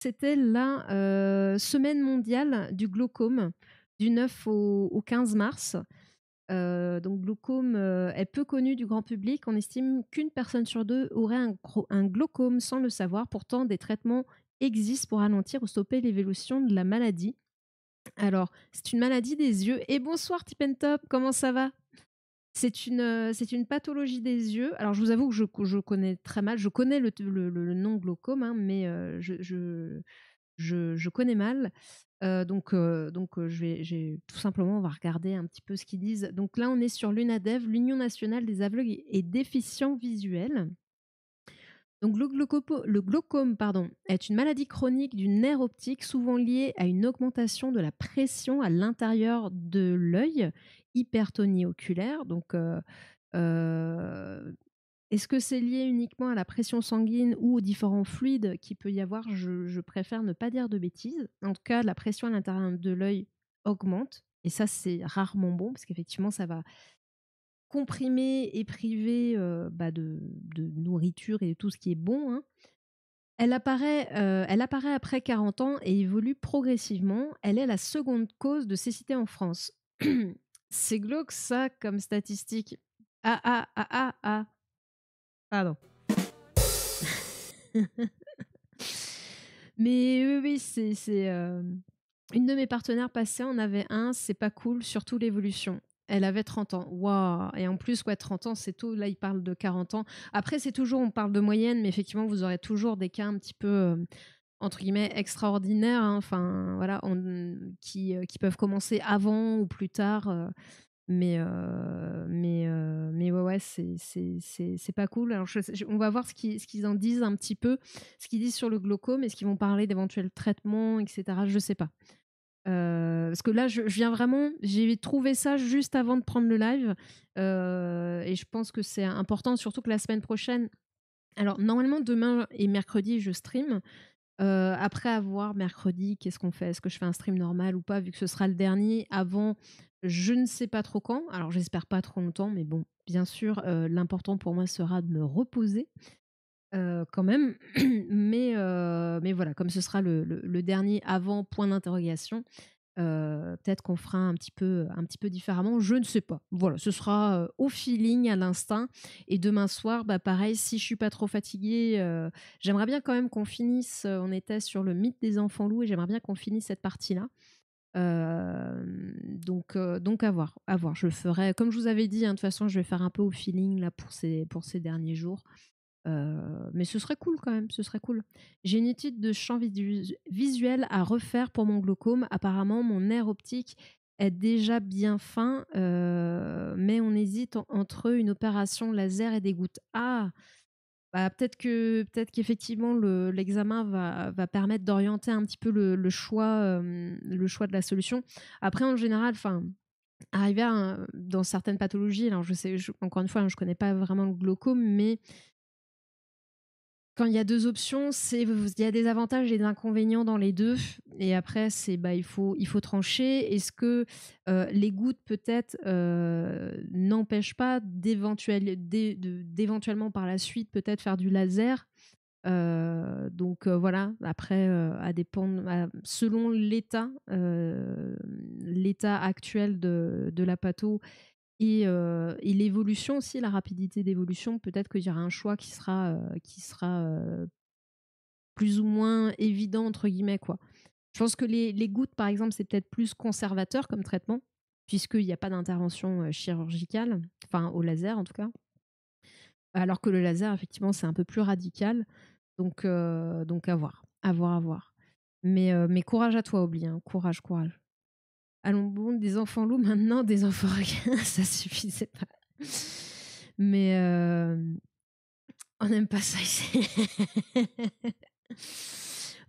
c'était la semaine mondiale du glaucome du 9 au 15 mars. Donc glaucome est peu connu du grand public. On estime qu'une personne sur deux aurait un glaucome sans le savoir. Pourtant, des traitements existent pour ralentir ou stopper l'évolution de la maladie. Alors, c'est une maladie des yeux. Et bonsoir Tip and Top, comment ça va? C'est une pathologie des yeux. Alors, je vous avoue que je connais très mal. Je connais le nom glaucome, hein, mais je connais mal. Tout simplement, on va regarder un petit peu ce qu'ils disent. Donc là, on est sur l'UNADEV, l'Union nationale des aveugles et déficients visuels. Donc le glaucome pardon, est une maladie chronique du nerf optique souvent liée à une augmentation de la pression à l'intérieur de l'œil, hypertonie oculaire. Est-ce que c'est lié uniquement à la pression sanguine ou aux différents fluides qu'il peut y avoir? Je préfère ne pas dire de bêtises. En tout cas, la pression à l'intérieur de l'œil augmente et ça, c'est rarement bon parce qu'effectivement, ça va comprimer et priver, de nourriture et de tout ce qui est bon, hein. Elle apparaît après 40 ans et évolue progressivement. Elle est la seconde cause de cécité en France. C'est glauque ça comme statistique. Ah, ah, ah, ah, ah. Pardon. Mais oui, oui, une de mes partenaires passées en avait un, c'est pas cool, surtout l'évolution. Elle avait 30 ans. Waouh! Et en plus, ouais, 30 ans, c'est tôt. Là, il parle de 40 ans. Après, c'est toujours, on parle de moyenne, mais effectivement, vous aurez toujours des cas un petit peu, entre guillemets, extraordinaires, hein, enfin, voilà, qui peuvent commencer avant ou plus tard. Mais ouais, ouais, c'est pas cool. Alors, on va voir ce qu'ils en disent un petit peu, ce qu'ils disent sur le glaucome. Est-ce qu'ils vont parler d'éventuels traitements, etc. Je sais pas. Parce que là, je viens vraiment, j'ai trouvé ça juste avant de prendre le live. Et je pense que c'est important, surtout que la semaine prochaine. Alors, normalement, demain et mercredi, je stream. Après avoir mercredi, qu'est-ce qu'on fait? Est-ce que je fais un stream normal ou pas? Vu que ce sera le dernier avant, je ne sais pas trop quand. Alors j'espère pas trop longtemps, mais bon, bien sûr, l'important pour moi sera de me reposer, quand même. Mais voilà, comme ce sera le dernier avant point d'interrogation, peut-être qu'on fera un petit peu différemment, je ne sais pas. Voilà, ce sera, au feeling, à l'instinct et demain soir, bah, pareil, si je suis pas trop fatiguée, j'aimerais bien quand même qu'on finisse, on était sur le mythe des enfants loups et j'aimerais bien qu'on finisse cette partie-là. Donc à voir, à voir. Je le ferai comme je vous avais dit, hein, de toute façon, je vais faire un peu au feeling là pour ces derniers jours. Mais ce serait cool quand même, ce serait cool. J'ai une étude de champ visuel à refaire pour mon glaucome. Apparemment, mon nerf optique est déjà bien fin, mais on hésite entre une opération laser et des gouttes. Ah, bah peut-être qu'effectivement l'examen va permettre d'orienter un petit peu le choix de la solution. Après, en général, enfin, arriver dans certaines pathologies, alors encore une fois, hein, je connais pas vraiment le glaucome, mais quand il y a 2 options, il y a des avantages et des inconvénients dans les 2. Et après il faut trancher. Est-ce que, les gouttes peut-être, n'empêchent pas d'éventuellement par la suite peut-être faire du laser? Voilà, après, selon l'état actuel de la patho et l'évolution aussi, la rapidité d'évolution, peut-être qu'il y aura un choix qui sera, plus ou moins «évident» entre guillemets, quoi. Je pense que les gouttes, par exemple, c'est peut-être plus conservateur comme traitement, puisqu'il y a pas d'intervention, chirurgicale, enfin au laser en tout cas. Alors que le laser, effectivement, c'est un peu plus radical. Donc à voir, à voir, à voir. Mais courage à toi, Aubry, hein. Courage, courage. Allons bon, des enfants loups maintenant, des enfants requins, ça suffisait pas. Mais on n'aime pas ça ici.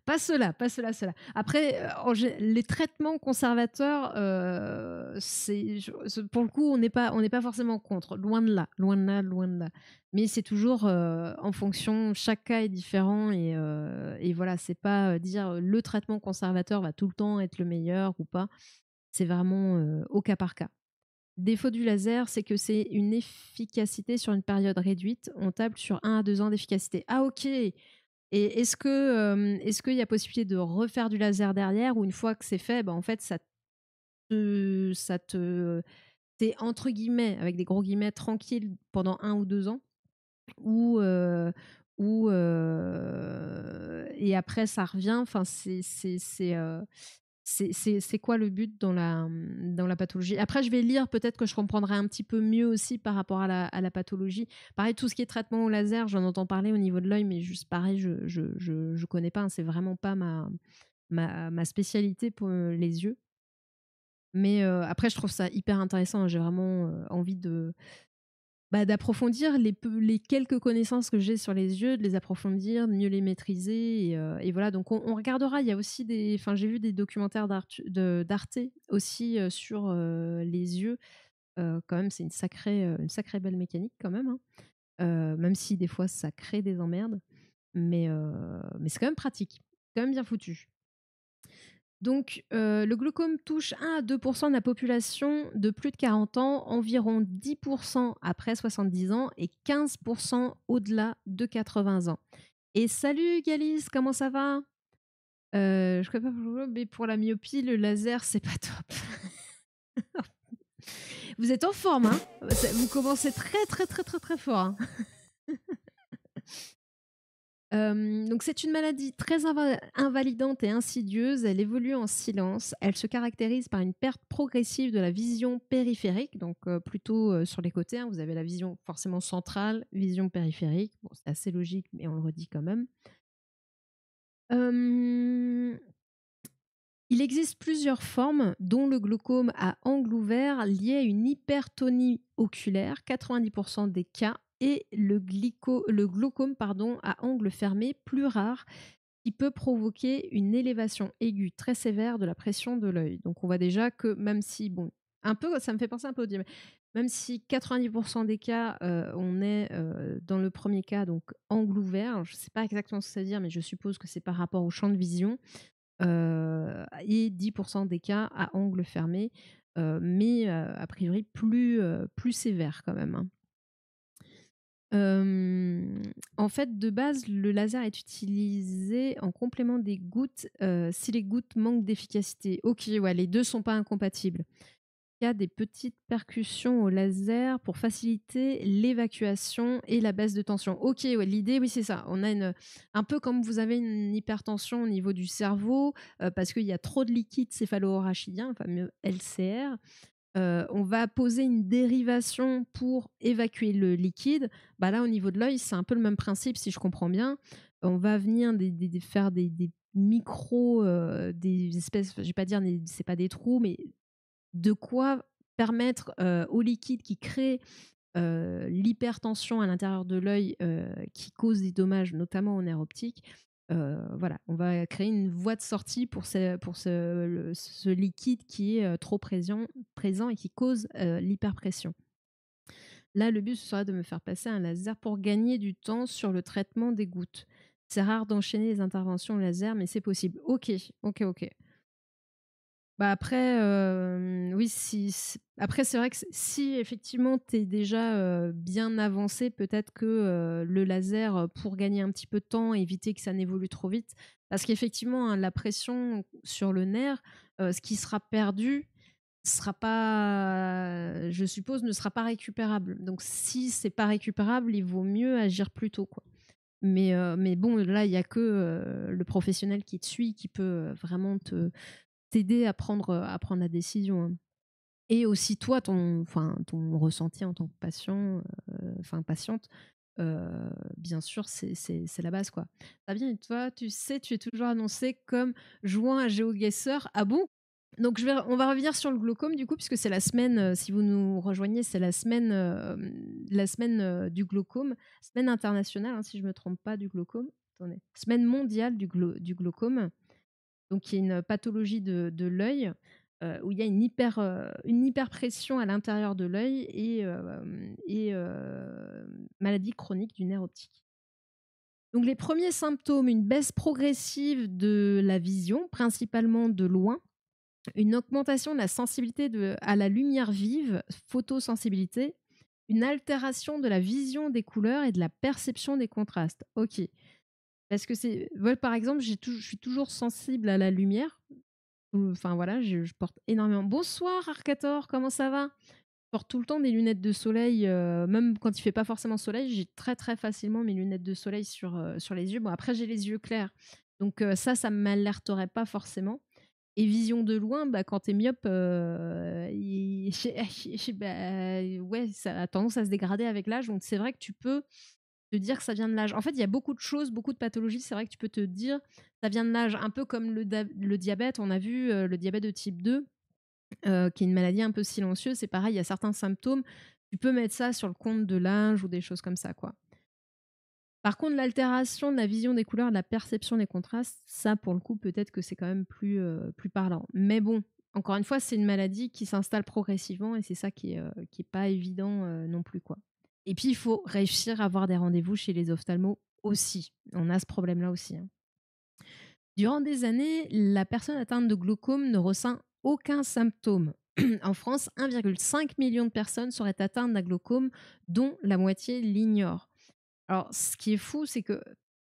Pas cela, pas cela, cela. Après, les traitements conservateurs, pour le coup, on n'est pas forcément contre. Loin de là, loin de là, loin de là. Mais c'est toujours en fonction, chaque cas est différent et voilà, c'est pas dire le traitement conservateur va tout le temps être le meilleur ou pas. C'est vraiment au cas par cas. Défaut du laser, c'est que c'est une efficacité sur une période réduite. On table sur 1 à 2 ans d'efficacité. Ah ok. Et est-ce qu'il y a possibilité de refaire du laser derrière, ou une fois que c'est fait, bah, en fait, ça te t'es entre guillemets, avec des gros guillemets, tranquille pendant 1 ou 2 ans, ou et après ça revient. Enfin, c'est quoi le but dans la pathologie? Après, je vais lire, peut-être que je comprendrai un petit peu mieux aussi par rapport à la pathologie. Pareil, tout ce qui est traitement au laser, j'en entends parler au niveau de l'œil, mais juste pareil, je connais pas, hein, c'est vraiment pas ma spécialité pour les yeux. Mais après, je trouve ça hyper intéressant, hein. J'ai vraiment envie d'approfondir les quelques connaissances que j'ai sur les yeux, de les approfondir, de mieux les maîtriser, et voilà. Donc on regardera. Il y a aussi j'ai vu des documentaires d'Arte aussi, sur les yeux. Quand même, c'est une sacrée belle mécanique quand même, hein. Même si des fois ça crée des emmerdes, mais c'est quand même pratique, quand même bien foutu. Donc, le glaucome touche 1 à 2 % de la population de plus de 40 ans, environ 10 % après 70 ans et 15 % au-delà de 80 ans. Et salut Galice, comment ça va? Je connais pas, mais pour la myopie, le laser, c'est pas top. Vous êtes en forme, hein? Vous commencez très, très, très, très, très fort, hein. Donc c'est une maladie très invalidante et insidieuse. Elle évolue en silence. Elle se caractérise par une perte progressive de la vision périphérique, donc plutôt sur les côtés, hein. Vous avez la vision forcément centrale, vision périphérique. Bon, c'est assez logique, mais on le redit quand même. Euh, il existe plusieurs formes, dont le glaucome à angle ouvert lié à une hypertonie oculaire, 90 % des cas, et le glaucome à angle fermé, plus rare, qui peut provoquer une élévation aiguë très sévère de la pression de l'œil. Donc on voit déjà que, même si, bon, un peu, ça me fait penser un peu au diabète, même si 90 % des cas, on est dans le premier cas, donc angle ouvert. Je ne sais pas exactement ce que ça veut dire, mais je suppose que c'est par rapport au champ de vision, et 10 % des cas à angle fermé, mais a priori plus sévère quand même, hein. En fait, de base, le laser est utilisé en complément des gouttes, si les gouttes manquent d'efficacité. OK, ouais, les 2 sont pas incompatibles. Il y a des petites percussions au laser pour faciliter l'évacuation et la baisse de tension. OK, ouais, l'idée, oui, c'est ça. On a un peu comme vous avez une hypertension au niveau du cerveau, parce qu'il y a trop de liquide céphalo-rachidien, le fameux LCR. On va poser une dérivation pour évacuer le liquide. Bah là, au niveau de l'œil, c'est un peu le même principe, si je comprends bien. On va venir faire des micros, des espèces, je vais pas dire, c'est pas des trous, mais de quoi permettre au liquide qui crée l'hypertension à l'intérieur de l'œil, qui cause des dommages, notamment au nerf optique. Voilà, on va créer une voie de sortie pour ce liquide qui est trop présent et qui cause l'hyperpression. Là, le but, ce serait de me faire passer un laser pour gagner du temps sur le traitement des gouttes. C'est rare d'enchaîner les interventions laser, mais c'est possible. Ok, ok, ok. Bah, après, oui, après c'est vrai que si effectivement tu es déjà, bien avancé, peut-être que, le laser, pour gagner un petit peu de temps, éviter que ça n'évolue trop vite, parce qu'effectivement, hein, la pression sur le nerf, ce qui sera perdu sera pas, je suppose, ne sera pas récupérable. Donc si c'est pas récupérable, il vaut mieux agir plus tôt, quoi. Mais bon, là, il y a que, le professionnel qui te suit qui peut, vraiment t'aider à prendre la décision, hein. Et aussi toi, ton ressenti en tant que patient, patiente, bien sûr, c'est la base, quoi. Fabien, et toi, tu sais, tu es toujours annoncé comme jouant à GeoGuessr. Ah bon? Donc on va revenir sur le glaucome du coup, puisque c'est la semaine, si vous nous rejoignez, c'est la semaine du glaucome, semaine internationale, hein, si je ne me trompe pas, du glaucome. Attendez, semaine mondiale du glaucome, donc qui est une pathologie de l'œil, où il y a une hyperpression à l'intérieur de l'œil et maladie chronique du nerf optique. Donc les premiers symptômes, une baisse progressive de la vision, principalement de loin, une augmentation de la sensibilité à la lumière vive, photosensibilité, une altération de la vision des couleurs et de la perception des contrastes. Ok. Parce que ouais, par exemple, je suis toujours sensible à la lumière. Enfin voilà, je porte énormément. Bonsoir Arcator, comment ça va? Je porte tout le temps des lunettes de soleil, même quand il fait pas forcément soleil, j'ai très très facilement mes lunettes de soleil sur les yeux. Bon, après, j'ai les yeux clairs, donc ça ne m'alerterait pas forcément. Et vision de loin, bah, quand t'es myope, bah, ouais, ça a tendance à se dégrader avec l'âge. Donc c'est vrai que tu peux te dire que ça vient de l'âge. En fait, il y a beaucoup de choses, beaucoup de pathologies. C'est vrai que tu peux te dire ça vient de l'âge, un peu comme le diabète. On a vu le diabète de type 2, qui est une maladie un peu silencieuse. C'est pareil, il y a certains symptômes. Tu peux mettre ça sur le compte de l'âge ou des choses comme ça, quoi. Par contre, l'altération de la vision des couleurs, de la perception des contrastes, ça, pour le coup, peut-être que c'est quand même plus parlant. Mais bon, encore une fois, c'est une maladie qui s'installe progressivement et c'est ça qui est pas évident non plus, quoi. Et puis, il faut réussir à avoir des rendez-vous chez les ophtalmos aussi. On a ce problème-là aussi, hein. Durant des années, la personne atteinte de glaucome ne ressent aucun symptôme. En France, 1,5 million de personnes seraient atteintes d'un glaucome, dont la moitié l'ignore. Alors, ce qui est fou, c'est que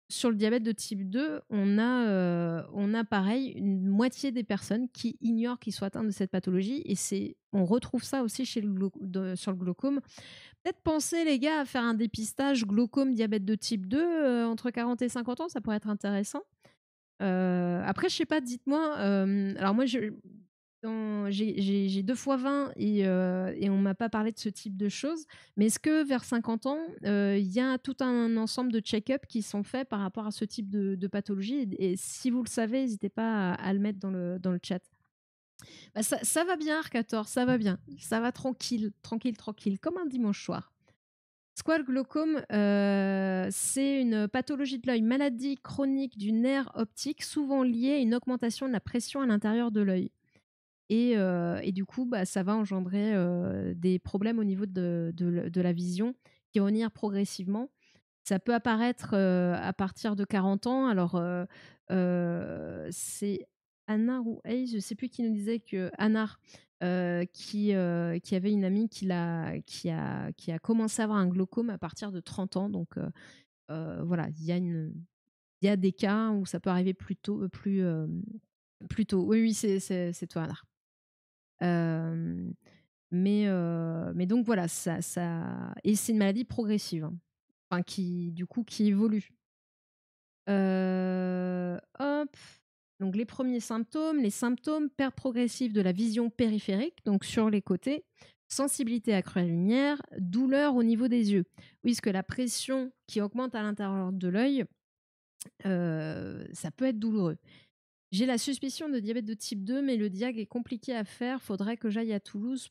sur le diabète de type 2, on a pareil une moitié des personnes qui ignorent qu'ils soient atteints de cette pathologie. Et on retrouve ça aussi sur le glaucome. Peut-être penser, les gars, à faire un dépistage glaucome diabète de type 2 entre 40 et 50 ans, ça pourrait être intéressant. Après, je sais pas, dites-moi. Alors moi, j'ai 2 fois 20 et on m'a pas parlé de ce type de choses. Mais est-ce que vers 50 ans, il y a tout un ensemble de check-up qui sont faits par rapport à ce type de pathologie? Et si vous le savez, n'hésitez pas à le mettre dans le chat. Bah, ça va bien, Arcator, ça va bien. Ça va tranquille, tranquille, tranquille, comme un dimanche soir. C'est quoi le glaucome? C'est une pathologie de l'œil, maladie chronique du nerf optique, souvent liée à une augmentation de la pression à l'intérieur de l'œil. Et du coup, bah, ça va engendrer des problèmes au niveau de la vision qui vont venir progressivement. Ça peut apparaître à partir de 40 ans. Alors, c'est Anna ou Ace, je ne sais plus qui nous disait que Anna, qui avait une amie qui a commencé à avoir un glaucome à partir de 30 ans. Donc, voilà, il y a des cas où ça peut arriver plus tôt. Plus tôt. Oui, oui, c'est toi, Anna. Mais donc voilà, et c'est une maladie progressive, hein. Enfin, du coup, qui évolue. Hop. Donc les premiers symptômes, perte progressive de la vision périphérique, donc sur les côtés, sensibilité accrue à la lumière, douleur au niveau des yeux. Oui, parce que la pression qui augmente à l'intérieur de l'œil, ça peut être douloureux. J'ai la suspicion de diabète de type 2, mais le diag est compliqué à faire. Faudrait que j'aille à Toulouse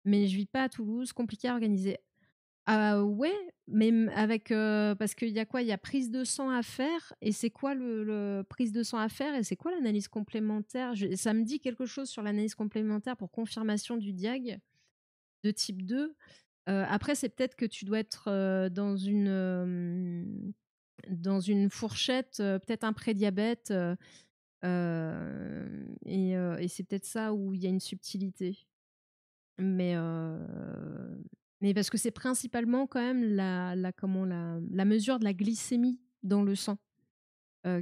mais je vis pas à Toulouse, compliqué à organiser. Ah ouais, mais avec parce qu'il y a quoi? Il y a prise de sang à faire et c'est quoi le prise de sang à faire et c'est quoi l'analyse complémentaire? Ça me dit quelque chose sur l'analyse complémentaire pour confirmation du diag de type 2. Après, c'est peut-être que tu dois être dans une fourchette, peut-être un prédiabète, et c'est peut-être ça où il y a une subtilité. Mais, mais parce que c'est principalement quand même la mesure de la glycémie dans le sang,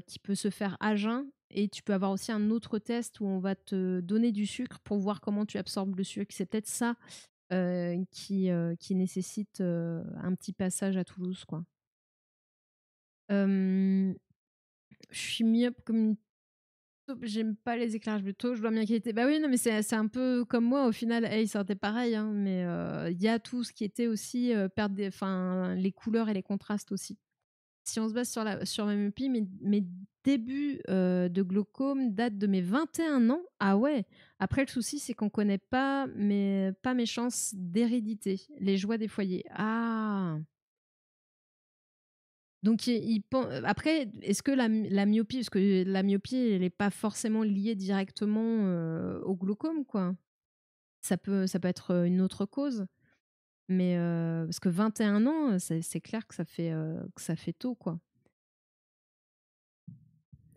qui peut se faire à jeun et tu peux avoir aussi un autre test où on va te donner du sucre pour voir comment tu absorbes le sucre. C'est peut-être ça, qui nécessite, un petit passage à Toulouse, quoi. Je suis myope comme une taupe, j'aime pas les éclairages brutaux, je dois m'inquiéter. Bah oui, non, mais c'est un peu comme moi au final. Hey, ça aurait pareil, hein, mais il y a tout ce qui était aussi perdre enfin, les couleurs et les contrastes aussi. Si on se base sur ma myopie, mes débuts de glaucome datent de mes 21 ans. Ah ouais. Après, le souci, c'est qu'on connaît pas mes chances d'hérédité, les joies des foyers. Ah. Donc, après, est-ce que la myopie, parce que la myopie, elle n'est pas forcément liée directement au glaucome, quoi. Ça peut être une autre cause, mais parce que 21 ans, c'est clair que ça fait tôt, quoi.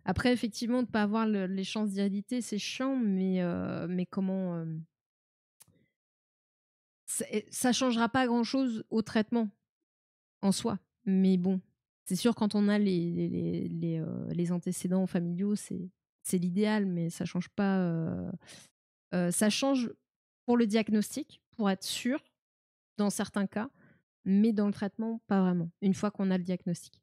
Après, effectivement, de ne pas avoir les chances d'hérédité, c'est chiant, mais comment ça changera pas grand-chose au traitement en soi. Mais bon. C'est sûr, quand on a les antécédents familiaux, c'est l'idéal, mais ça change pas. Ça change pour le diagnostic, pour être sûr, dans certains cas, mais dans le traitement, pas vraiment, une fois qu'on a le diagnostic.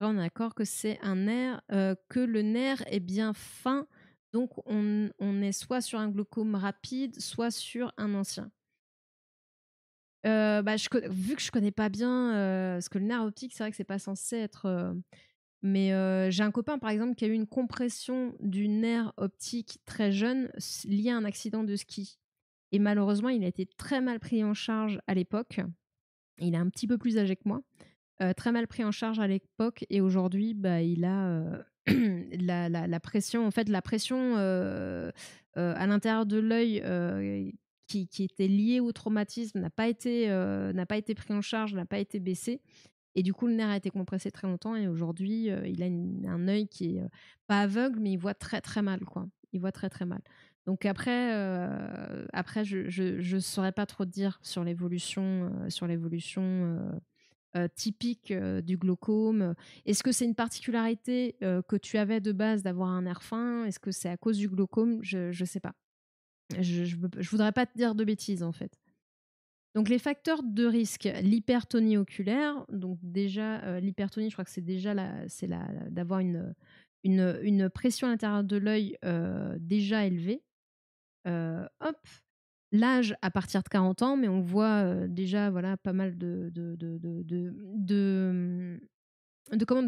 Là, on est d'accord que c'est un nerf, que le nerf est bien fin, donc on est soit sur un glaucome rapide, soit sur un ancien. Bah, vu que je connais pas bien, parce que le nerf optique, c'est vrai que c'est pas censé être. Mais j'ai un copain, par exemple, qui a eu une compression du nerf optique très jeune, liée à un accident de ski. Et malheureusement, il a été très mal pris en charge à l'époque. Il est un petit peu plus âgé que moi. Très mal pris en charge à l'époque et aujourd'hui, bah, il a, la pression en fait, la pression, à l'intérieur de l'œil, qui était liée au traumatisme n'a pas été pris en charge, n'a pas été baissée et du coup, le nerf a été compressé très longtemps et aujourd'hui, il a un œil qui est, pas aveugle, mais il voit très, très mal, quoi. Il voit très, très mal. Donc après je saurais pas trop te dire sur l'évolution, typique, du glaucome. Est-ce que c'est une particularité, que tu avais de base d'avoir un nerf fin? Est-ce que c'est à cause du glaucome? Je sais pas. Je voudrais pas te dire de bêtises, en fait. Donc les facteurs de risque, l'hypertonie oculaire, donc déjà, l'hypertonie, je crois que c'est déjà d'avoir une pression à l'intérieur de l'œil, déjà élevée. Hop, l'âge à partir de 40 ans, mais on voit, déjà voilà pas mal de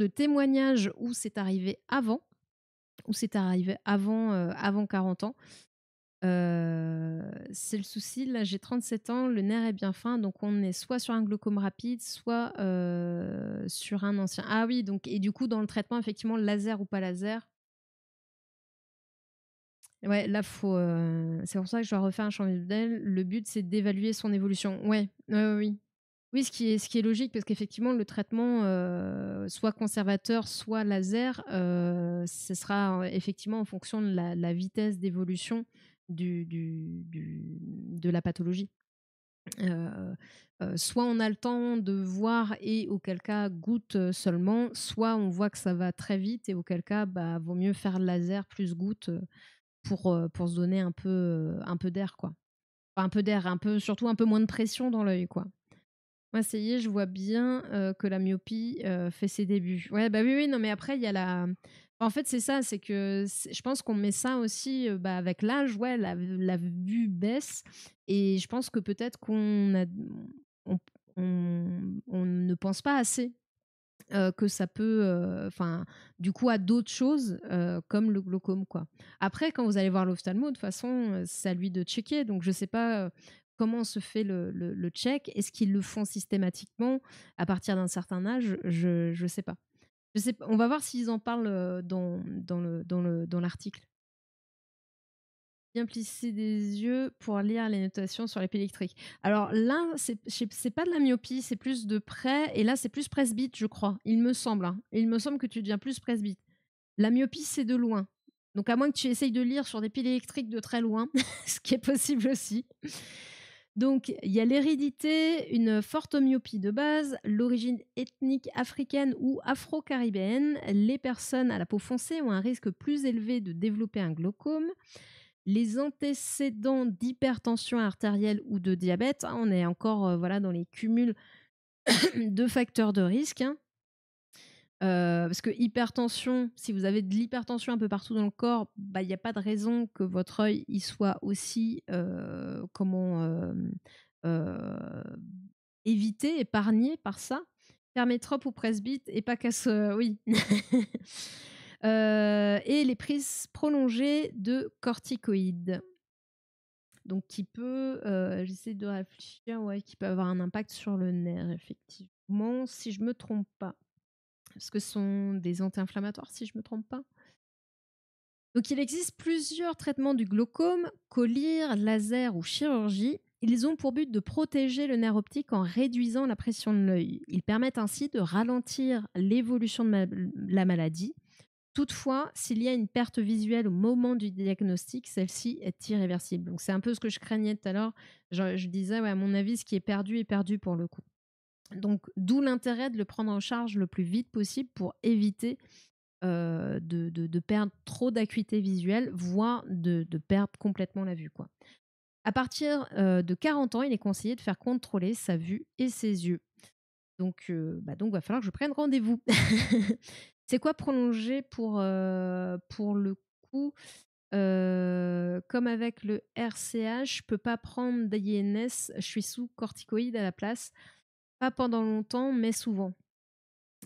témoignages où c'est arrivé avant, avant 40 ans. C'est le souci, là j'ai 37 ans, le nerf est bien fin, donc on est soit sur un glaucome rapide, soit, sur un ancien. Ah oui, donc et du coup dans le traitement effectivement laser ou pas laser, ouais là faut, c'est pour ça que je dois refaire un champ visuel. Le but c'est d'évaluer son évolution. Ouais, oui. Oui, ce qui est logique parce qu'effectivement le traitement, soit conservateur, soit laser, ce sera, effectivement en fonction de la vitesse d'évolution de la pathologie. Heu soit on a le temps de voir et auquel cas goutte, seulement, soit on voit que ça va très vite et auquel cas, bah, vaut mieux faire laser plus goutte, pour se donner un peu d'air quoi. Enfin un peu d'air, un peu surtout un peu moins de pression dans l'œil quoi. Ouais, ça y est, je vois bien, que la myopie, fait ses débuts. Ouais, bah, oui, oui, non, mais après il y a en fait, c'est ça, c'est que je pense qu'on met ça aussi, bah, avec l'âge, ouais, la vue baisse et je pense que peut-être on on ne pense pas assez, que ça peut, enfin, du coup, à d'autres choses, comme le glaucome, quoi. Après, quand vous allez voir l'ophtalmo, de toute façon, c'est à lui de checker. Donc, je sais pas, comment se fait le check. Est-ce qu'ils le font systématiquement à partir d'un certain âge? Je sais pas. Je sais p On va voir s'ils en parlent, dans l'article. Bien plisser des yeux pour lire les notations sur l'épée électrique. Alors là, c'est pas de la myopie, c'est plus de près et là, c'est plus presbyte, je crois. Il me semble, hein. Il me semble que tu deviens plus presbyte. La myopie, c'est de loin. Donc à moins que tu essayes de lire sur des piles électriques de très loin, ce qui est possible aussi. Donc il y a l'hérédité, une forte myopie de base, l'origine ethnique africaine ou afro-caribéenne. Les personnes à la peau foncée ont un risque plus élevé de développer un glaucome. Les antécédents d'hypertension artérielle ou de diabète, hein, on est encore, voilà, dans les cumuls de facteurs de risque, hein. Parce que hypertension, si vous avez de l'hypertension un peu partout dans le corps, bah, il y a pas de raison que votre œil, il soit aussi, heu, évité, épargné par ça. Permétrope ou presbyte et pas casse oui. Et les prises prolongées de corticoïdes. Donc qui peut, j'essaie de réfléchir, ouais, qui peut avoir un impact sur le nerf effectivement, si je me trompe pas. Parce que ce sont des anti-inflammatoires, si je me trompe pas? Donc il existe plusieurs traitements du glaucome, collyre, laser ou chirurgie. Ils ont pour but de protéger le nerf optique en réduisant la pression de l'œil. Ils permettent ainsi de ralentir l'évolution de la maladie. Toutefois, s'il y a une perte visuelle au moment du diagnostic, celle-ci est irréversible. Donc c'est un peu ce que je craignais tout à l'heure. Je disais, ouais, à mon avis, ce qui est perdu pour le coup. Donc, d'où l'intérêt de le prendre en charge le plus vite possible pour éviter de perdre trop d'acuité visuelle, voire de perdre complètement la vue, quoi. À partir de 40 ans, il est conseillé de faire contrôler sa vue et ses yeux. Donc, va falloir que je prenne rendez-vous. C'est quoi prolonger pour le coup? Comme avec le RCH, je peux pas prendre d'INS, je suis sous corticoïdes à la place. Pas pendant longtemps, mais souvent.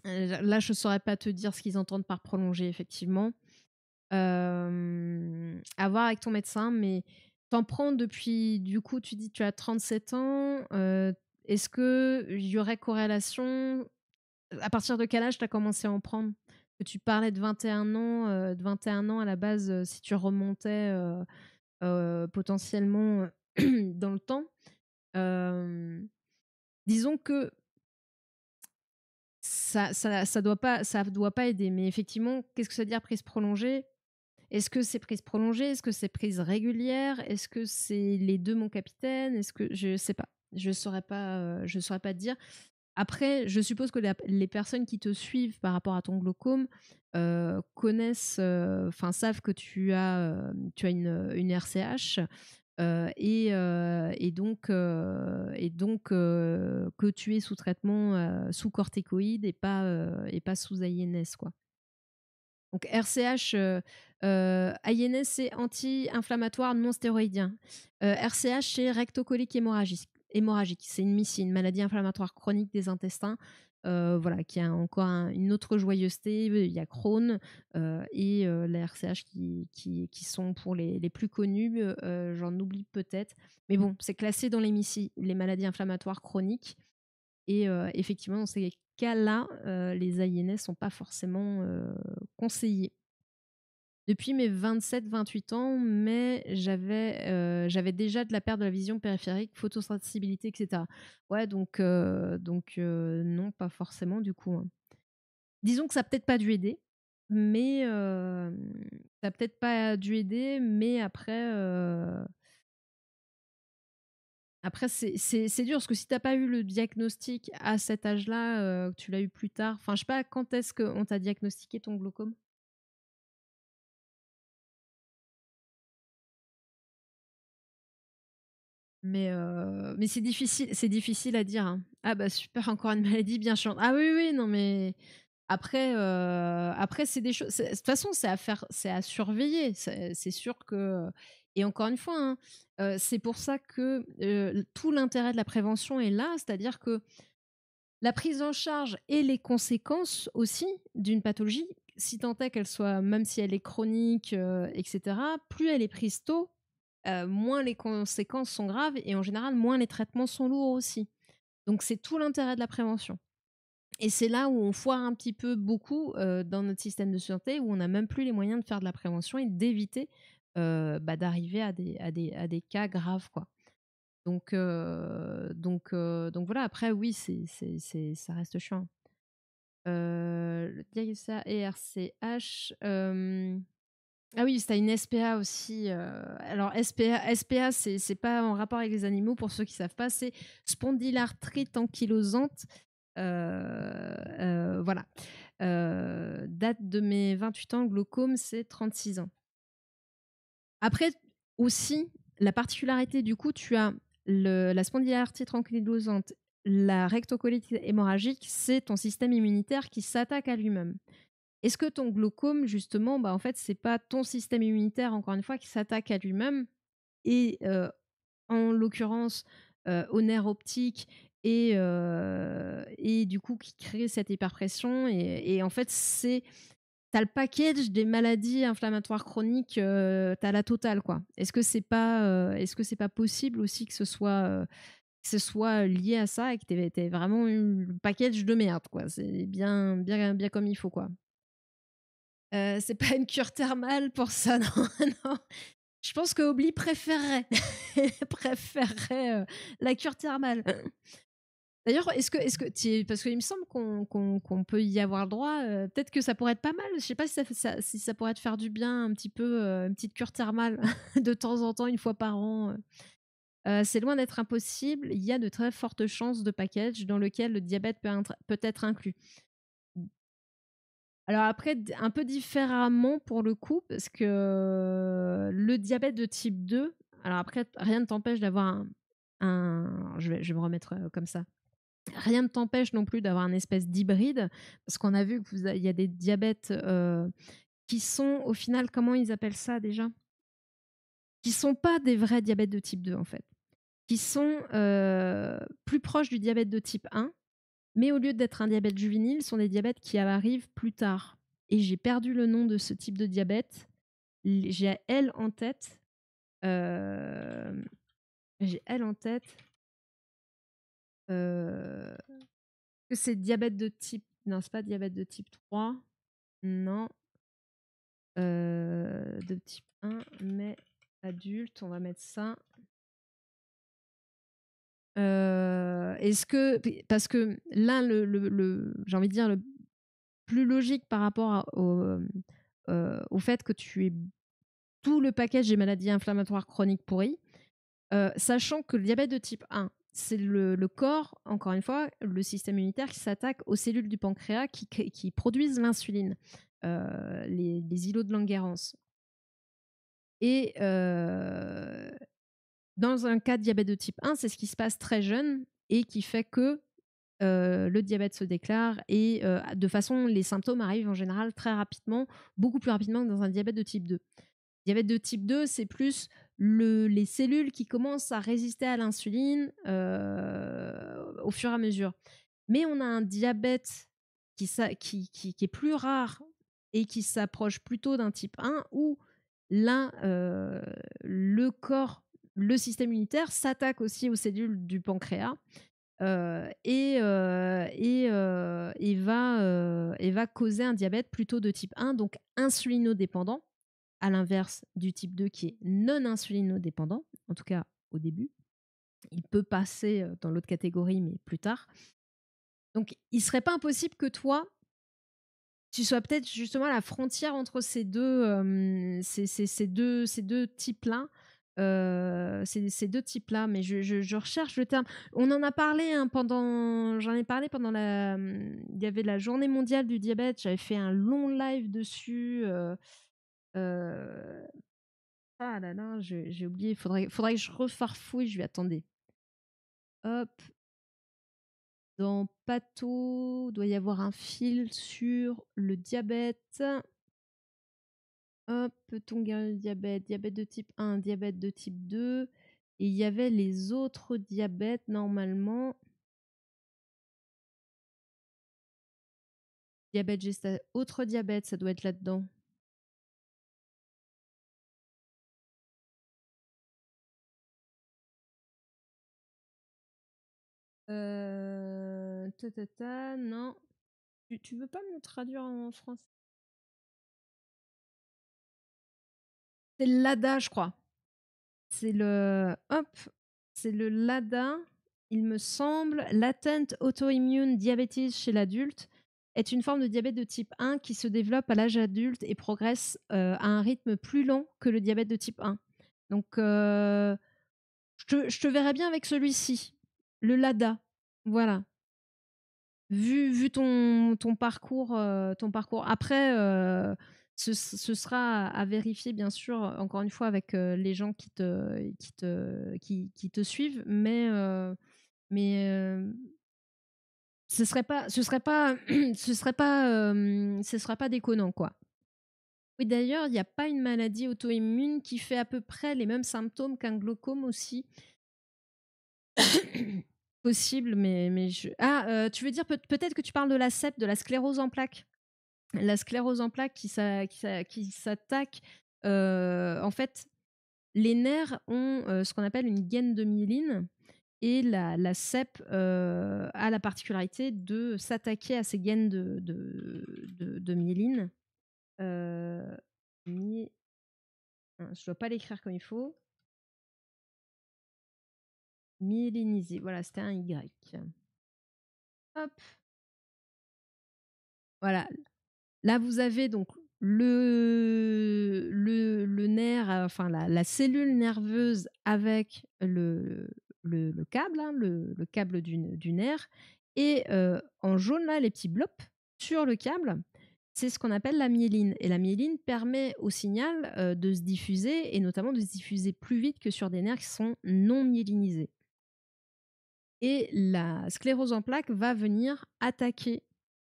Là, je saurais pas te dire ce qu'ils entendent par prolonger, effectivement. À voir avec ton médecin, mais t'en prends depuis, du coup, tu dis tu as 37 ans. Est-ce qu'il y aurait corrélation? À partir de quel âge tu as commencé à en prendre? Que tu parlais de 21 ans à la base, si tu remontais potentiellement dans le temps. Euh, Disons que ça doit pas aider. Mais effectivement, qu'est-ce que ça veut dire prise prolongée? Est-ce que c'est prise prolongée? Est-ce que c'est prise régulière? Est-ce que c'est les deux, mon capitaine? Est-ce que je sais pas. Je saurais pas te dire. Après, je suppose que les personnes qui te suivent par rapport à ton glaucome connaissent, enfin savent que tu as une RCH et donc que tu es sous traitement sous corticoïdes et pas sous INS, quoi. Donc RCH, INS, c'est anti-inflammatoire non stéroïdien. RCH, c'est rectocolique hémorragique. C'est une MICI, une maladie inflammatoire chronique des intestins. Voilà, qui a encore une autre joyeuseté. Il y a Crohn et la RCH qui sont pour les plus connus. J'en oublie peut-être. Mais bon, c'est classé dans les MICI, les maladies inflammatoires chroniques. Et effectivement, dans ces cas-là, les INS ne sont pas forcément conseillés. Depuis mes 27-28 ans, mais j'avais déjà de la perte de la vision périphérique, photosensibilité, etc. Ouais, non, pas forcément du coup, hein. Disons que ça a peut-être pas dû aider, mais ça a peut-être pas dû aider, mais après, c'est dur parce que si t'as pas eu le diagnostic à cet âge-là, que tu l'as eu plus tard, enfin, je sais pas, quand est-ce qu'on t'a diagnostiqué ton glaucome? Mais c'est difficile à dire, hein. Ah bah super, encore une maladie bien chiante. Ah oui, oui, non mais après c'est des choses. De toute façon, c'est à surveiller. C'est sûr que. Et encore une fois, hein, c'est pour ça que tout l'intérêt de la prévention est là, c'est-à-dire que la prise en charge et les conséquences aussi d'une pathologie, si tant est qu'elle soit, même si elle est chronique, etc., plus elle est prise tôt, moins les conséquences sont graves et en général, moins les traitements sont lourds aussi. Donc c'est tout l'intérêt de la prévention. Et c'est là où on foire un petit peu beaucoup dans notre système de santé, où on n'a même plus les moyens de faire de la prévention et d'éviter d'arriver à des cas graves, quoi. Donc voilà, après, oui, ça reste chiant. Le diagnostic ERCH. Ah oui, c'était une SPA aussi. Alors SPA c'est pas en rapport avec les animaux, pour ceux qui savent pas, c'est spondylarthrite ankylosante. Voilà. Date de mes 28 ans, glaucome, c'est 36 ans. Après, aussi, la particularité, du coup, tu as la spondylarthrite ankylosante, la rectocolite hémorragique, c'est ton système immunitaire qui s'attaque à lui-même. Est-ce que ton glaucome, justement, en fait, c'est pas ton système immunitaire, encore une fois, qui s'attaque à lui-même et en l'occurrence au nerf optique et du coup qui crée cette hyperpression et en fait t'as le package des maladies inflammatoires chroniques, t'as la totale, quoi. Est-ce que c'est pas possible aussi que ce soit lié à ça et que t'aies vraiment eu le package de merde, quoi. C'est bien comme il faut, quoi. C'est pas une cure thermale pour ça, non, non. Je pense que Obli préférerait préférerait, la cure thermale. D'ailleurs, parce qu'il me semble qu'on peut y avoir le droit, peut-être que ça pourrait être pas mal. Je sais pas si ça pourrait te faire du bien un petit peu, une petite cure thermale de temps en temps, une fois par an. C'est loin d'être impossible, il y a de très fortes chances de package dans lequel le diabète peut être inclus. Alors après, un peu différemment pour le coup, parce que le diabète de type 2, alors après, rien ne t'empêche d'avoir je vais me remettre comme ça. Rien ne t'empêche non plus d'avoir une espèce d'hybride, parce qu'on a vu qu'il y a des diabètes qui sont, au final, comment ils appellent ça déjà? Qui sont pas des vrais diabètes de type 2, en fait. Qui sont plus proches du diabète de type 1, mais au lieu d'être un diabète juvénile, sont des diabètes qui arrivent plus tard. Et j'ai perdu le nom de ce type de diabète. J'ai elle en tête. Euh, j'ai elle en tête. Que c'est diabète de type... Non, c'est pas diabète de type 3. Non. De type 1, mais adulte, on va mettre ça. Est-ce que... Parce que là, j'ai envie de dire, le plus logique par rapport au fait que tu aies tout le package des maladies inflammatoires chroniques pourries, sachant que le diabète de type 1, c'est le corps, encore une fois, le système immunitaire qui s'attaque aux cellules du pancréas qui produisent l'insuline, les îlots de Langerhans. Et dans un cas de diabète de type 1, c'est ce qui se passe très jeune et qui fait que le diabète se déclare et de façon, les symptômes arrivent en général très rapidement, beaucoup plus rapidement que dans un diabète de type 2. Diabète de type 2, c'est plus les cellules qui commencent à résister à l'insuline au fur et à mesure. Mais on a un diabète qui est plus rare et qui s'approche plutôt d'un type 1 où là, le corps, le système immunitaire s'attaque aussi aux cellules du pancréas et va causer un diabète plutôt de type 1, donc insulinodépendant, à l'inverse du type 2 qui est non insulinodépendant, en tout cas au début. Il peut passer dans l'autre catégorie, mais plus tard. Donc, il ne serait pas impossible que toi, tu sois peut-être justement à la frontière entre ces deux types-là. Ces deux types-là, mais je recherche le terme. On en a parlé j'en ai parlé pendant il y avait la journée mondiale du diabète. J'avais fait un long live dessus. Ah là là, j'ai oublié. Faudrait que je refarfouille. Je lui attendais. Hop. Dans Patho, doit y avoir un fil sur le diabète. Hop, peut-on guérir le diabète? Diabète de type 1, diabète de type 2. Et il y avait les autres diabètes, normalement. Autre diabète, ça doit être là-dedans. Non. Tu veux pas me le traduire en français? C'est le LADA, je crois. C'est le... Hop. C'est le LADA, il me semble. Latent autoimmune diabetes chez l'adulte est une forme de diabète de type 1 qui se développe à l'âge adulte et progresse à un rythme plus lent que le diabète de type 1. Donc, je te verrais bien avec celui-ci, le LADA. Voilà. Vu ton parcours, Après, ce sera à vérifier, bien sûr, encore une fois, avec les gens qui te suivent, mais ce serait pas déconnant, quoi. Oui, d'ailleurs, il n'y a pas une maladie auto-immune qui fait à peu près les mêmes symptômes qu'un glaucome aussi. Possible, mais tu veux dire peut-être que tu parles de la CEP, de la sclérose en plaques. La sclérose en plaques qui s'attaque. En fait, les nerfs ont ce qu'on appelle une gaine de myéline et la CEP a la particularité de s'attaquer à ces gaines de myéline. Je ne dois pas l'écrire comme il faut. Myélinisé, voilà, c'était un Y. Hop. Voilà. Là, vous avez donc le nerf enfin la cellule nerveuse avec le câble, hein, le câble du nerf. Et en jaune, là, les petits blops sur le câble, c'est ce qu'on appelle la myéline. Et la myéline permet au signal de se diffuser, et notamment de se diffuser plus vite que sur des nerfs qui sont non myélinisés. Et la sclérose en plaques va venir attaquer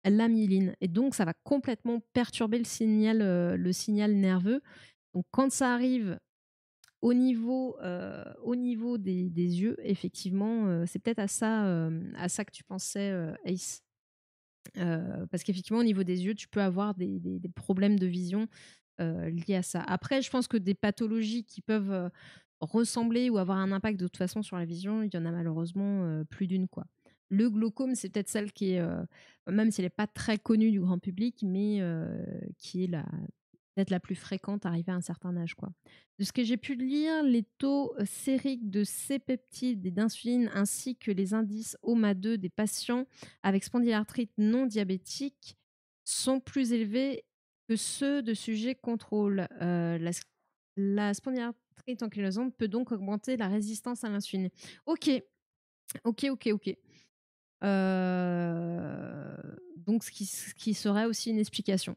la myéline. Et donc, ça va complètement perturber le signal nerveux. Donc, quand ça arrive au niveau des yeux, effectivement, c'est peut-être à ça que tu pensais, Ace. Parce qu'effectivement, au niveau des yeux, tu peux avoir des problèmes de vision liés à ça. Après, je pense que des pathologies qui peuvent ressembler ou avoir un impact de toute façon sur la vision, il y en a malheureusement plus d'une, quoi. Le glaucome, c'est peut-être celle qui est, même si elle n'est pas très connue du grand public, mais qui est peut-être la plus fréquente arrivée à un certain âge, quoi. De ce que j'ai pu lire, les taux sériques de C-peptides et d'insuline ainsi que les indices OMA2 des patients avec spondylarthrite non diabétique sont plus élevés que ceux de sujets contrôle. La spondylarthrite ankylosante peut donc augmenter la résistance à l'insuline. Ok, ok, ok, ok. Donc, ce qui serait aussi une explication.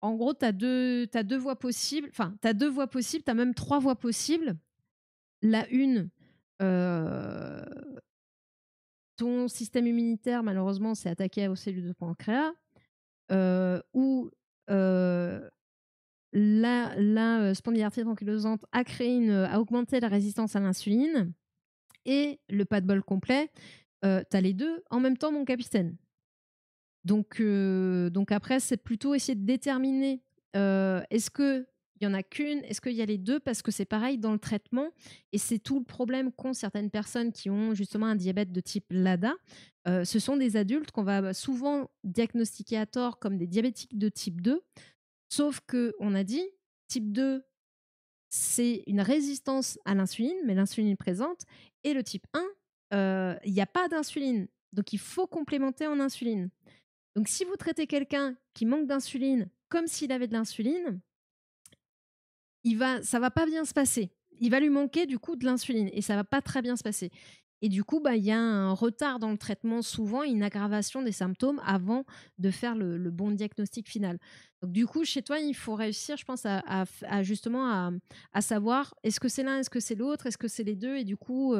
En gros, tu as deux voies possibles. Enfin, tu as deux voies possibles, tu as même trois voies possibles. La une, euh, ton système immunitaire, malheureusement, s'est attaqué aux cellules de pancréas, ou la spondylarthrite ankylosante a augmenté la résistance à l'insuline, et le pas de bol complet, tu as les deux en même temps, mon capitaine. Donc après, c'est plutôt essayer de déterminer est-ce qu'il y en a qu'une, est-ce qu'il y a les deux, parce que c'est pareil dans le traitement, et c'est tout le problème qu'ont certaines personnes qui ont justement un diabète de type LADA. Ce sont des adultes qu'on va souvent diagnostiquer à tort comme des diabétiques de type 2, sauf qu'on a dit type 2, c'est une résistance à l'insuline, mais l'insuline est présente, et le type 1, il n'y a pas d'insuline, donc il faut complémenter en insuline. Donc, si vous traitez quelqu'un qui manque d'insuline comme s'il avait de l'insuline, ça va pas bien se passer. Il va lui manquer du coup de l'insuline et ça va pas très bien se passer. Et du coup, il y a un retard dans le traitement, souvent une aggravation des symptômes avant de faire le bon diagnostic final. Donc, du coup, chez toi, il faut réussir, je pense, justement à savoir est-ce que c'est l'un, est-ce que c'est l'autre, est-ce que c'est les deux, et du coup,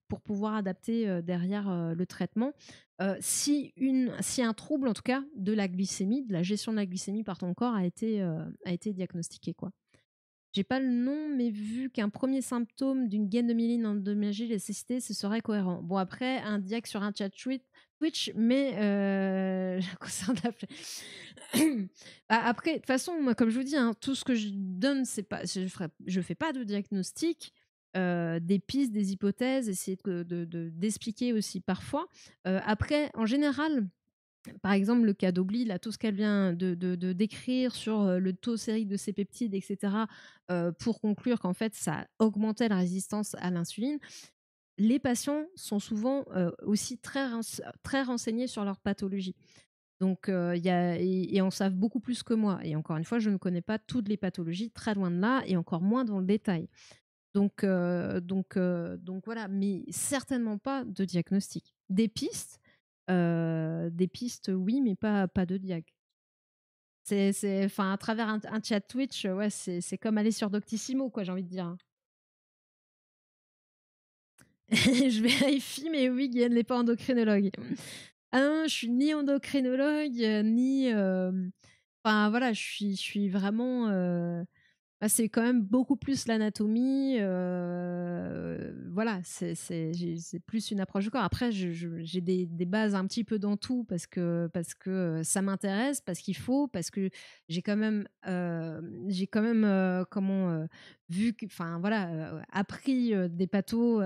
pour pouvoir adapter derrière le traitement. Si un trouble, en tout cas, de la glycémie, de la gestion de la glycémie par ton corps a été diagnostiqué, quoi. J'ai pas le nom, mais vu qu'un premier symptôme d'une gaine de myéline endommagée les cécité, ce serait cohérent. Bon, après, un diag sur un chat Twitch, mais concerne après, de toute façon, moi, comme je vous dis, hein, tout ce que je donne, c'est pas, je fais pas de diagnostic. Des pistes, des hypothèses, essayer d'expliquer aussi parfois. Après, en général, par exemple, le cas d'Obli, là, tout ce qu'elle vient de décrire sur le taux sérique de ces peptides, etc., pour conclure qu'en fait, ça augmentait la résistance à l'insuline, les patients sont souvent aussi très renseignés sur leur pathologie. Donc, et en savent beaucoup plus que moi. Et encore une fois, je ne connais pas toutes les pathologies, très loin de là, et encore moins dans le détail. Donc voilà, mais certainement pas de diagnostic. Des pistes, oui, mais pas de diag. Enfin, à travers un chat Twitch, ouais, c'est comme aller sur Doctissimo, quoi, j'ai envie de dire, hein. Je vérifie, mais oui, Guyane n'est pas endocrinologue. Ah non, je suis ni endocrinologue, ni... Enfin, voilà, je suis vraiment... c'est quand même beaucoup plus l'anatomie. Voilà, c'est plus une approche du corps. Après, j'ai des bases un petit peu dans tout parce que ça m'intéresse, parce qu'il faut, parce que j'ai quand même, vu que, enfin voilà, appris des pathos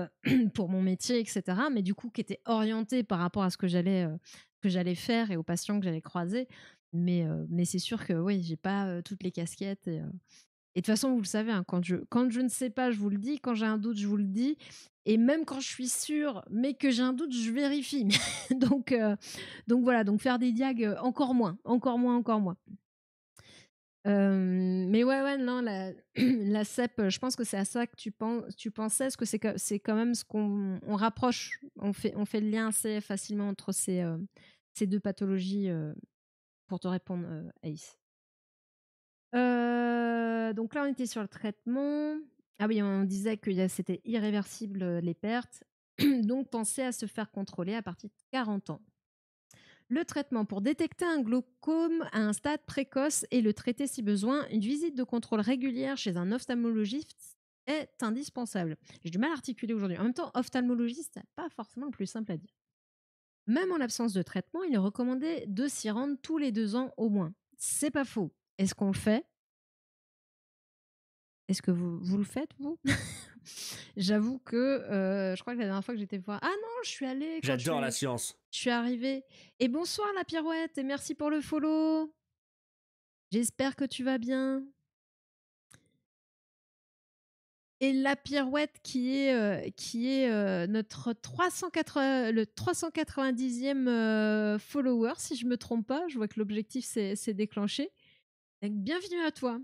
pour mon métier, etc. Mais du coup, qui étaient orientés par rapport à ce que j'allais faire et aux patients que j'allais croiser. Mais c'est sûr que oui, j'ai pas toutes les casquettes. Et de toute façon, vous le savez, hein, quand je ne sais pas, je vous le dis. Quand j'ai un doute, je vous le dis. Et même quand je suis sûre, mais que j'ai un doute, je vérifie. donc voilà, donc faire des diags, encore moins, encore moins, encore moins. Mais ouais, non, la CEP, je pense que c'est à ça que tu pensais, parce que c'est quand même ce qu'on rapproche, on fait le lien assez facilement entre ces deux pathologies, pour te répondre, Ace. Donc là, on était sur le traitement. Ah oui, on disait que c'était irréversible, les pertes. Donc, pensez à se faire contrôler à partir de 40 ans. Le traitement pour détecter un glaucome à un stade précoce et le traiter si besoin, une visite de contrôle régulière chez un ophtalmologiste est indispensable. J'ai du mal à articuler aujourd'hui. En même temps, ophtalmologiste, c'est pas forcément le plus simple à dire. Même en l'absence de traitement, il est recommandé de s'y rendre tous les 2 ans au moins. C'est pas faux. Est-ce qu'on le fait? Est-ce que vous le faites, vous? J'avoue que je crois que la dernière fois que j'étais voir. Ah non, je suis allée quand J'adore la science. je suis arrivée. Et bonsoir la pirouette, et merci pour le follow. J'espère que tu vas bien. Et la pirouette qui est notre 380, le 390e follower, si je me trompe pas. Je vois que l'objectif s'est déclenché. Donc, bienvenue à toi.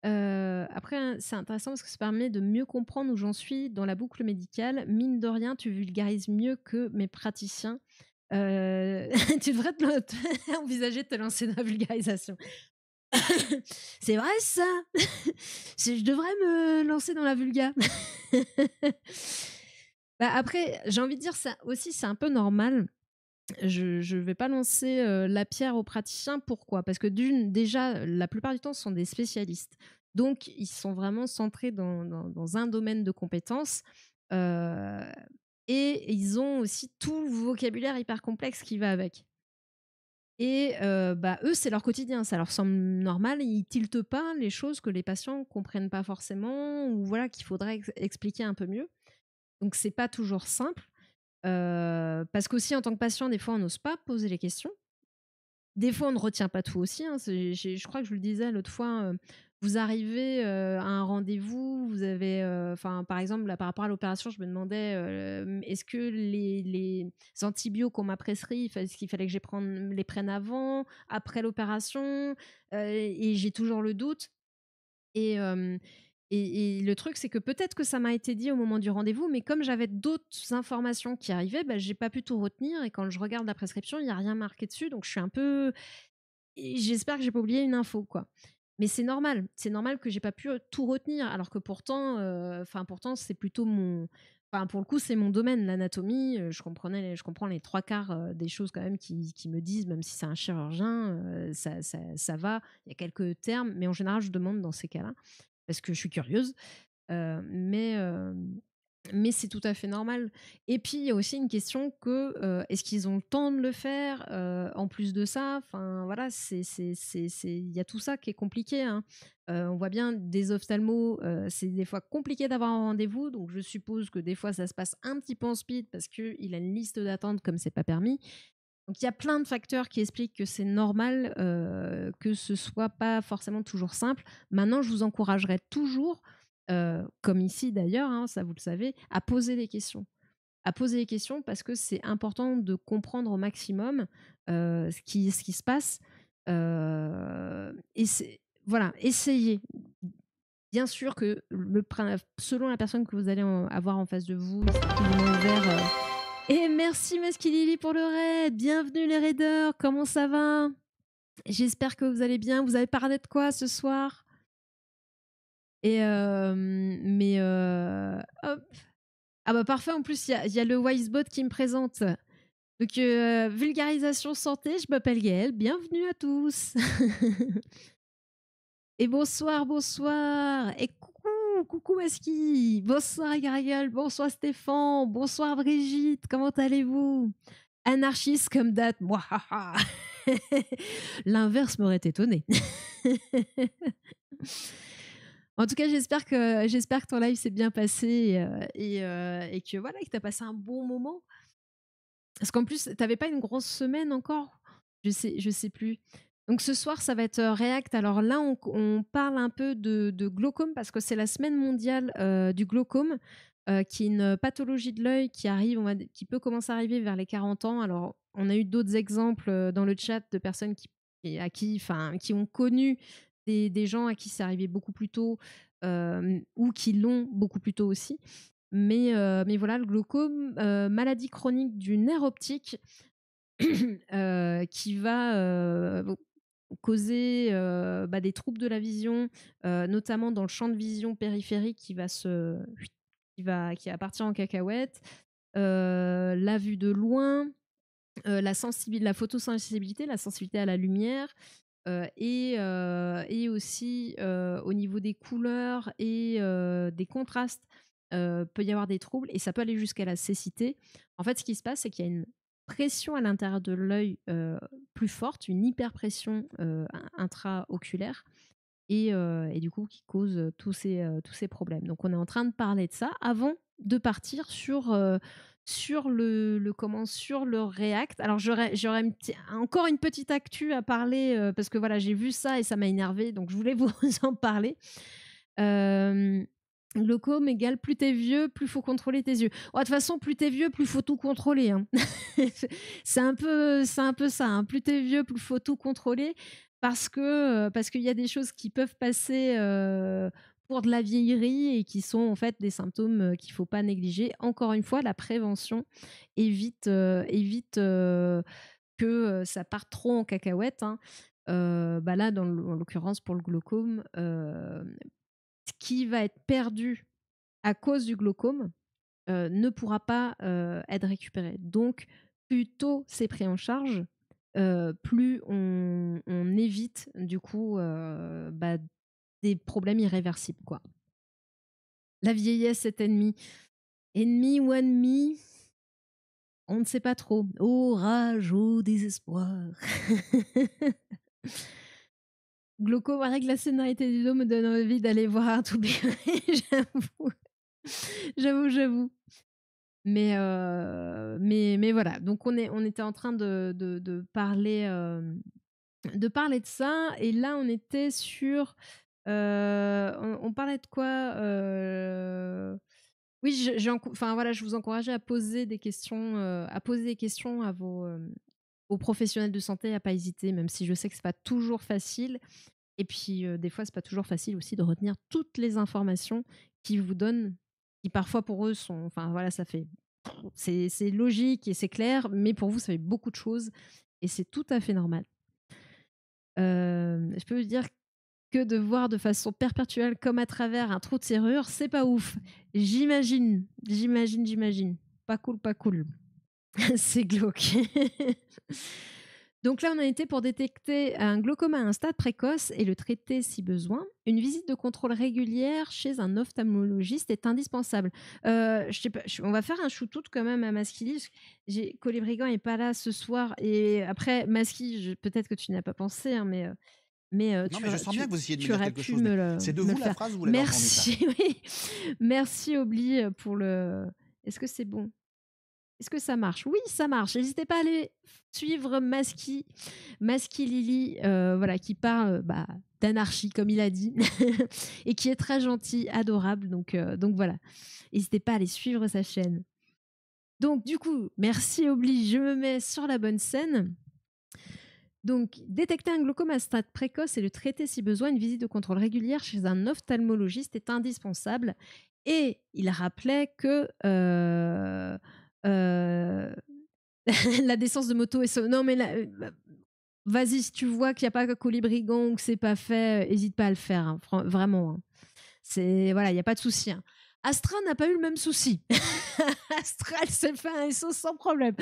Après, hein, c'est intéressant parce que ça permet de mieux comprendre où j'en suis dans la boucle médicale. Mine de rien, tu vulgarises mieux que mes praticiens. Tu devrais envisager de te lancer dans la vulgarisation. C'est vrai ça. Je devrais me lancer dans la vulga. Bah, après, j'ai envie de dire ça aussi, c'est un peu normal. Je vais pas lancer la pierre aux praticiens. Pourquoi? Parce que déjà, la plupart du temps, ce sont des spécialistes. Donc, ils sont vraiment centrés dans un domaine de compétences. euh, et ils ont aussi tout le vocabulaire hyper complexe qui va avec. Et bah, eux, c'est leur quotidien, ça leur semble normal. Ils tiltent pas les choses que les patients comprennent pas forcément ou voilà qu'il faudrait expliquer un peu mieux. Donc, c'est pas toujours simple. Parce qu'aussi, en tant que patient, des fois, on n'ose pas poser les questions. Des fois, on ne retient pas tout aussi, hein. Je crois que je le disais l'autre fois, vous arrivez à un rendez-vous, vous avez, par exemple, là, par rapport à l'opération, je me demandais est-ce que les antibiotiques qu'on m'a prescrits, est-ce qu'il fallait que les prenne avant, après l'opération, et j'ai toujours le doute. Et, le truc, c'est que peut-être que ça m'a été dit au moment du rendez-vous, mais comme j'avais d'autres informations qui arrivaient, bah, j'ai pas pu tout retenir. Et quand je regarde la prescription, il n'y a rien marqué dessus. Donc je suis un peu. Et j'espère que j'ai pas oublié une info, quoi. Mais c'est normal. C'est normal que j'ai pas pu tout retenir. Alors que pourtant, pourtant c'est plutôt mon. Enfin, pour le coup, c'est mon domaine, l'anatomie. Je comprends les trois quarts des choses quand même qui me disent, même si c'est un chirurgien, ça va. Il y a quelques termes, mais en général, je demande dans ces cas-là parce que je suis curieuse. Heu, mais heu, mais c'est tout à fait normal. Et puis, il y a aussi une question que, est-ce qu'ils ont le temps de le faire? En plus de ça, enfin, voilà, il y a tout ça qui est compliqué, hein. On voit bien des ophtalmos, c'est des fois compliqué d'avoir un rendez-vous, donc je suppose que des fois, ça se passe un petit peu en speed parce qu'il a une liste d'attente comme c'est pas permis. Donc il y a plein de facteurs qui expliquent que c'est normal, que ce soit pas forcément toujours simple. Maintenant, je vous encouragerais toujours, comme ici d'ailleurs, hein, ça vous le savez, à poser des questions. À poser des questions parce que c'est important de comprendre au maximum ce qui se passe. Et voilà, essayez. Bien sûr que selon la personne que vous allez avoir en face de vous, il sera plus ou moins ouvert. Et merci Maskilili pour le raid. Bienvenue les raiders. Comment ça va? J'espère que vous allez bien. Vous avez parlé de quoi ce soir? Et hop. Ah bah parfait. En plus, il y a le Wisebot qui me présente. Donc vulgarisation santé. Je m'appelle Gaëlle. Bienvenue à tous. Et bonsoir, bonsoir. Et coucou Maski. Bonsoir Garagel. Bonsoir Stéphane. Bonsoir Brigitte. Comment allez-vous? Anarchiste comme date. Mouahaha. L'inverse m'aurait étonné. En tout cas, j'espère que ton live s'est bien passé et que voilà, que tu as passé un bon moment. Parce qu'en plus, tu n'avais pas une grosse semaine encore. Je sais plus. Donc ce soir, ça va être React. Alors là, on parle un peu de glaucome parce que c'est la semaine mondiale du glaucome, qui est une pathologie de l'œil qui arrive, qui peut commencer à arriver vers les 40 ans. Alors, on a eu d'autres exemples dans le chat de personnes qui ont connu des gens à qui c'est arrivé beaucoup plus tôt ou qui l'ont beaucoup plus tôt aussi. Mais voilà, le glaucome, maladie chronique du nerf optique qui va causer des troubles de la vision, notamment dans le champ de vision périphérique qui va partir en cacahuète, la vue de loin, la photosensibilité, la sensibilité à la lumière, et aussi au niveau des couleurs et des contrastes, peut y avoir des troubles et ça peut aller jusqu'à la cécité. En fait, ce qui se passe, c'est qu'il y a une pression à l'intérieur de l'œil plus forte, une hyperpression intraoculaire et du coup qui cause tous ces problèmes. Donc on est en train de parler de ça avant de partir sur le React. Alors j'aurais encore une petite actu à parler parce que voilà, j'ai vu ça et ça m'a énervé, donc je voulais vous en parler. Euh, Glaucome égale plus t'es vieux, plus faut contrôler tes yeux. De toute façon, plus t'es vieux, plus faut tout contrôler, hein. C'est un peu ça, hein. Plus t'es vieux, plus faut tout contrôler parce qu'il y a des choses qui peuvent passer pour de la vieillerie et qui sont en fait des symptômes qu'il faut pas négliger. Encore une fois, la prévention évite que ça parte trop en cacahuète, hein. Là, en l'occurrence pour le glaucome, ce qui va être perdu à cause du glaucome ne pourra pas être récupéré. Donc, plus tôt c'est pris en charge, plus on évite du coup des problèmes irréversibles, quoi. La vieillesse est ennemie. Ennemi ou ennemi, on ne sait pas trop. Au rage, au désespoir. Glaucome, avec la scénarité du dos me donne envie d'aller voir un tout bien. J'avoue. J'avoue. Mais voilà. Donc on était en train de parler de ça. Et là, on était sur. On parlait de quoi Oui, voilà, je vous encourageais à poser des questions, aux professionnels de santé, à pas hésiter, même si je sais que c'est pas toujours facile. Et puis, des fois, c'est pas toujours facile aussi de retenir toutes les informations qu'ils vous donnent, qui parfois pour eux sont, enfin voilà, ça fait, c'est logique et c'est clair, mais pour vous, ça fait beaucoup de choses et c'est tout à fait normal. Je peux vous dire que de voir de façon perpétuelle comme à travers un trou de serrure, c'est pas ouf. J'imagine. Pas cool. C'est glauque. Donc là, on a été pour détecter un glaucome à un stade précoce et le traiter si besoin. Une visite de contrôle régulière chez un ophtalmologiste est indispensable. Je sais pas, on va faire un shoot-out quand même à Maskili. Colibri n'est pas là ce soir. Et après, Maski, peut-être que tu n'y as pas pensé, hein, mais Non, mais je sens bien que vous essayez de me tu dire aurais quelque pu chose, mais c'est de me le vous la faire. phrase ou vous l'avez entendu ça? Merci, oui. Merci Obli pour le. Est-ce que c'est bon? Est-ce que ça marche? Oui, ça marche. N'hésitez pas à aller suivre Maski Lily, voilà, qui parle d'anarchie, comme il a dit, et qui est très gentil, adorable. Donc voilà. N'hésitez pas à aller suivre sa chaîne. Donc, du coup, merci Obli, je me mets sur la bonne scène. Donc, détecter un glaucome à stade précoce et le traiter si besoin, une visite de contrôle régulière chez un ophtalmologiste est indispensable. Et il rappelait que la décence de moto est... Non, mais vas-y, si tu vois qu'il n'y a pas que Colibrigan ou que c'est pas fait, hésite pas à le faire, hein, vraiment. Hein. Voilà, il n'y a pas de souci. Hein. Astra n'a pas eu le même souci. Astra, elle s'est fait un SO sans problème.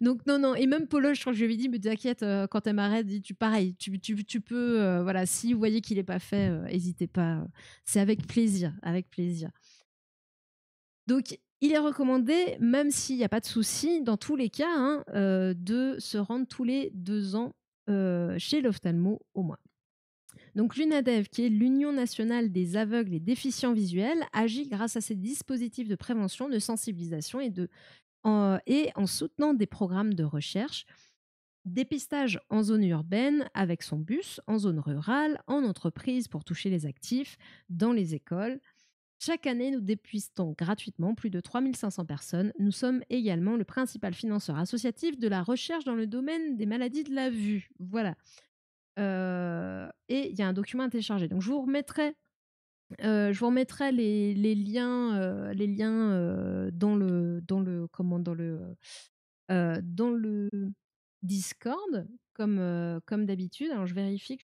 Donc non. Et même Polo, je crois que je lui avais dit, mais t'inquiète, quand elle m'arrête, pareil, tu peux, voilà, si vous voyez qu'il n'est pas fait, n'hésitez pas. C'est avec plaisir. Donc, il est recommandé, même s'il n'y a pas de souci, dans tous les cas, hein, de se rendre tous les 2 ans chez l'ophtalmo au moins. Donc l'UNADEV, qui est l'Union nationale des aveugles et déficients visuels, agit grâce à ses dispositifs de prévention, de sensibilisation et en soutenant des programmes de recherche, dépistage en zone urbaine avec son bus, en zone rurale, en entreprise pour toucher les actifs, dans les écoles. Chaque année, nous dépistons gratuitement plus de 3500 personnes. Nous sommes également le principal financeur associatif de la recherche dans le domaine des maladies de la vue. Voilà. Et il y a un document à télécharger. Donc je vous remettrai les liens, dans le Discord comme d'habitude. Alors je vérifie que